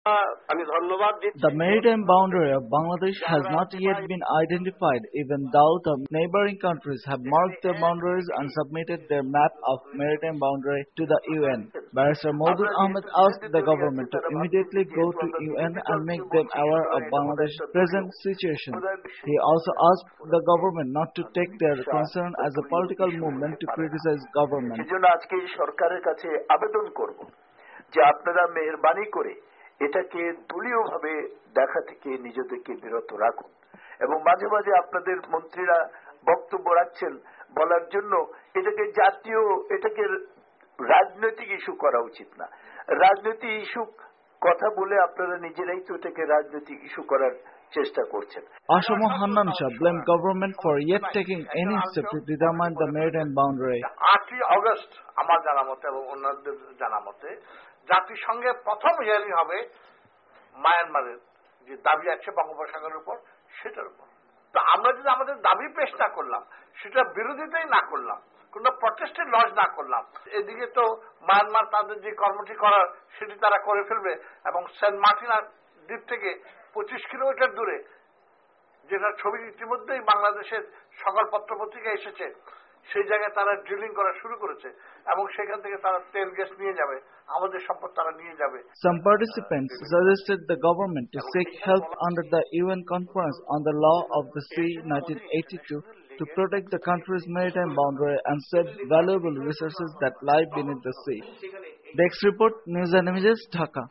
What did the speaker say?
The maritime boundary of Bangladesh has not yet been identified, even though the neighboring countries have marked their boundaries and submitted their map of maritime boundary to the UN. Barrister Maudud Ahmed asked the government to immediately go to UN and make them aware of Bangladesh's present situation. He also asked the government not to take their concern as a political movement to criticize government. এটাকে দলীয়ভাবে দেখা থেকে নিজেদেরকে বিরত রাখুন এবং মাঝে মাঝে আপনাদের মন্ত্রীরা বক্তব্য রাখছেন বলার জন্য এটাকে রাজনৈতিক ইস্যু করা উচিত না। রাজনৈতিক ইস্যু কথা বলে আপনারা নিজেরাই তো এটাকে রাজনৈতিক ইস্যু করার চেষ্টা করছেন। Ashomo Hannan Shah blamed government for yet taking any step to determine the maritime boundary. 8 August আমার জানা মতে এবং অন্যদের জানা মতে জাতিসংঘের প্রথম হিয়ারিং হবে মায়ানমারের যে দাবি আছে বঙ্গোপসাগরের উপর সেটার উপর। তো আমরা যদি আমাদের দাবি পেশ না করলাম, সেটা বিরোধিতাই না করলাম, কোন প্রটেস্টের লজ না করলাম, এদিকে তো মায়ানমার তাদের যে কর্মটি করার সেটি তারা করে ফেলবে এবং সেন্ট মার্টিন দ্বীপ থেকে 25 কিলোমিটার দূরে, যেটা ছবি ইতিমধ্যেই বাংলাদেশের সকল পত্রপত্রিকা এসেছে, সেই জায়গায় তারা ড্রিলিং করা শুরু করেছে এবং সেখান থেকে তারা তেল গ্যাস নিয়ে যাবে, আমাদের সম্পদ তারা নিয়ে যাবে। Some participants suggested the government to seek help under the UN Conference on the Law of the Sea 1982 to protect the country's maritime boundary and save valuable resources that lie beneath the sea. Desk report, News and Images, Dhaka.